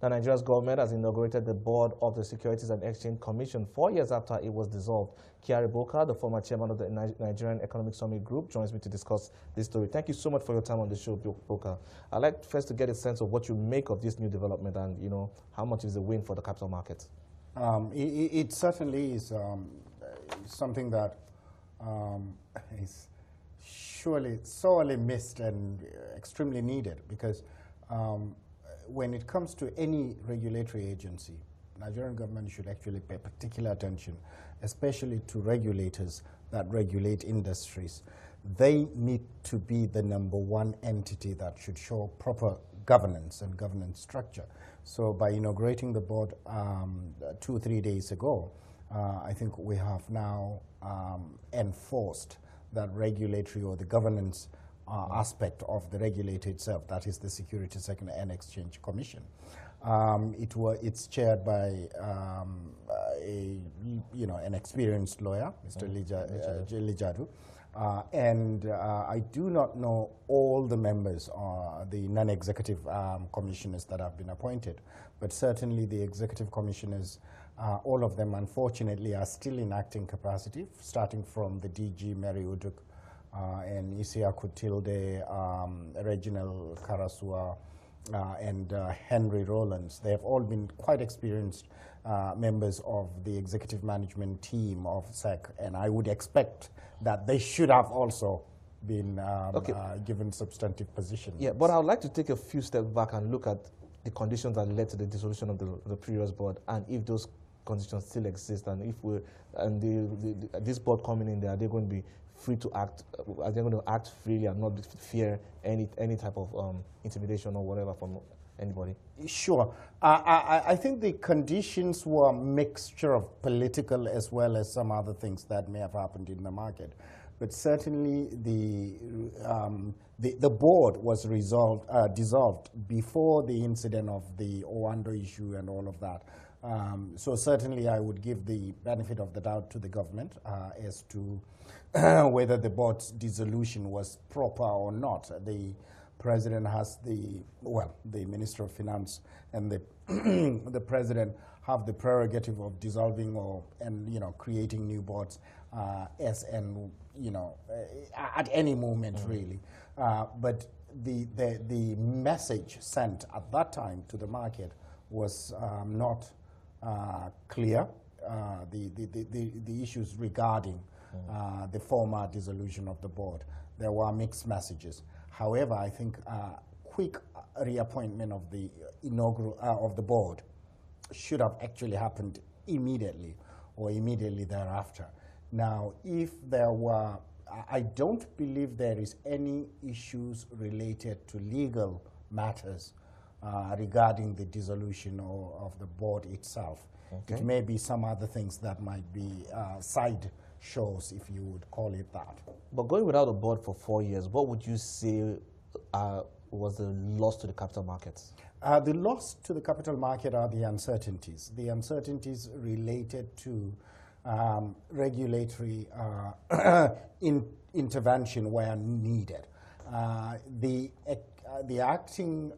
The Nigeria's government has inaugurated the board of the Securities and Exchange Commission 4 years after it was dissolved. Kyari Bukar, the former chairman of the Nigerian Economic Summit Group, joins me to discuss this story. Thank you so much for your time on the show, Bukar. I'd like first to get a sense of what you make of this new development and, how much is a win for the capital markets. It certainly is something that is surely sorely missed and extremely needed, because when it comes to any regulatory agency, Nigerian government should actually pay particular attention, especially to regulators that regulate industries. They need to be the #1 entity that should show proper governance and governance structure. So by inaugurating the board 2 or 3 days ago, I think we have now enforced that regulatory or the governance aspect of the regulator itself, that is the Securities and Exchange Commission. It's chaired by an experienced lawyer, Mr. Lijadu. I do not know all the members, the non-executive commissioners that have been appointed, but certainly the executive commissioners, all of them unfortunately are still in acting capacity, starting from the DG Mary Uduk and Isiaku Tilde, Reginald Karasua, and Henry Rowlands. They have all been quite experienced members of the executive management team of SEC, and I would expect that they should have also been given substantive positions. Yeah, but I would like to take a few steps back and look at the conditions that led to the dissolution of the previous board, and if those conditions still exist, and if this board coming in there, are they going to be free to act? Are they going to act freely and not fear any type of intimidation or whatever from anybody? Sure. I think the conditions were a mixture of political as well as some other things that may have happened in the market. But certainly the board was dissolved before the incident of the Owando issue and all of that. So certainly I would give the benefit of the doubt to the government as to whether the board's dissolution was proper or not. The president has the Minister of Finance and the the president have the prerogative of dissolving and creating new boards at any moment really. But the message sent at that time to the market was not clear. The issues regarding the former dissolution of the board, there were mixed messages. However, I think quick reappointment of the of the board should have actually happened immediately or immediately thereafter. Now, if there were, I don't believe there is any issues related to legal matters regarding the dissolution of the board itself. Okay. It may be some other things that might be side shows, if you would call it that. But going without a board for 4 years, what would you say was the loss to the capital markets? The loss to the capital market are the uncertainties. The uncertainties related to regulatory intervention where needed. The acting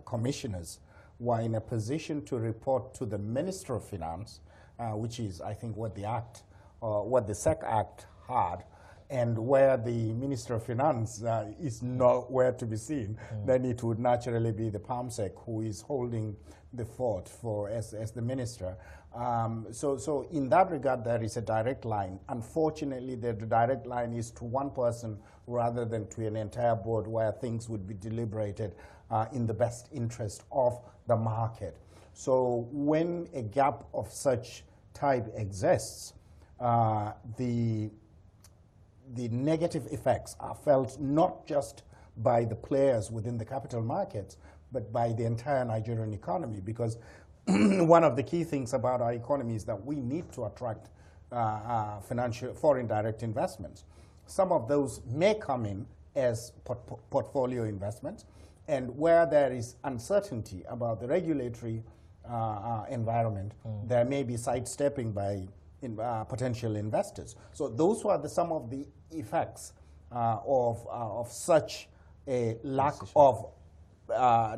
commissioners were in a position to report to the Minister of Finance, which is, I think, what the SEC Act had, and where the Minister of Finance is nowhere to be seen, then it would naturally be the PAMSEC who is holding the fort as the minister. So in that regard, there is a direct line. Unfortunately, the direct line is to one person rather than to an entire board where things would be deliberated in the best interest of the market. So when a gap of such type exists, the negative effects are felt not just by the players within the capital markets, but by the entire Nigerian economy, because one of the key things about our economy is that we need to attract foreign direct investments. Some of those may come in as portfolio investments, and where there is uncertainty about the regulatory environment, there may be sidestepping by potential investors. So those were some of the effects of such a lack of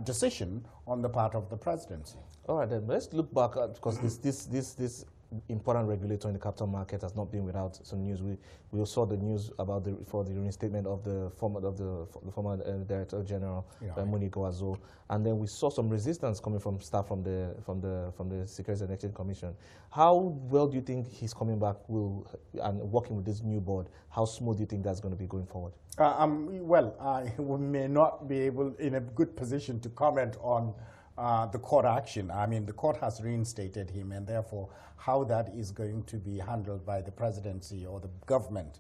decision on the part of the presidency. All right, then let's look back at, because this important regulator in the capital market has not been without some news. We saw the news about the reinstatement of the former Director General Muni Goazo, and then we saw some resistance coming from staff from the Securities and Exchange Commission. How well do you think he's coming back and working with this new board? How smooth do you think that's going to be going forward? Well, I may not be in a good position to comment on the court action. I mean, the court has reinstated him, and therefore how that is going to be handled by the presidency or the government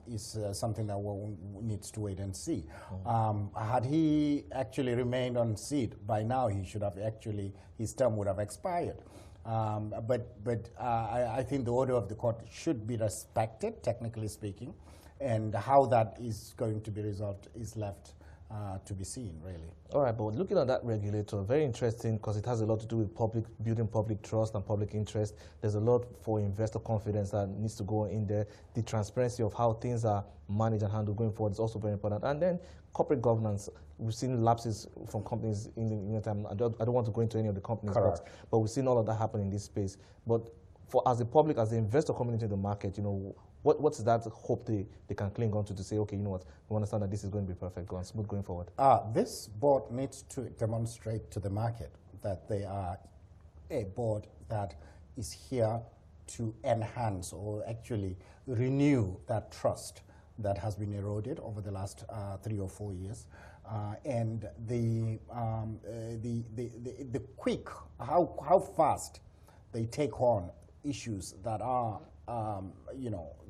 is something that needs to wait and see. Had he actually remained on seat, by now he should have his term would have expired. But I think the order of the court should be respected, technically speaking, and how that is going to be resolved is left to be seen, really. All right, but looking at that regulator, very interesting because it has a lot to do with building public trust and public interest. There's a lot for investor confidence that needs to go in there. The transparency of how things are managed and handled going forward is also very important. And then corporate governance. We've seen lapses from companies in the time. I don't want to go into any of the companies, but we've seen all of that happen in this space. But as the public, as the investor community in the market, you know, what's that hope they can cling on to say, okay, you know what, we understand that this is going to be perfect, smooth going forward? This board needs to demonstrate to the market that they are a board that is here to enhance or actually renew that trust that has been eroded over the last 3 or 4 years. And the quick, how fast they take on issues that are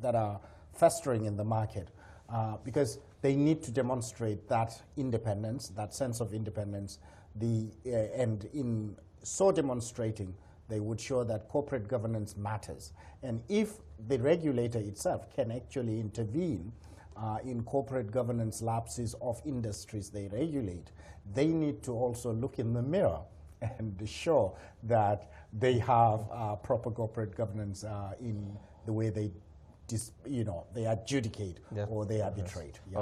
that are festering in the market, because they need to demonstrate that independence, that sense of independence, and in so demonstrating, they would show that corporate governance matters. And if the regulator itself can actually intervene in corporate governance lapses of industries they regulate, they need to also look in the mirror and show that they have proper corporate governance in the way they adjudicate or they arbitrate. Yeah.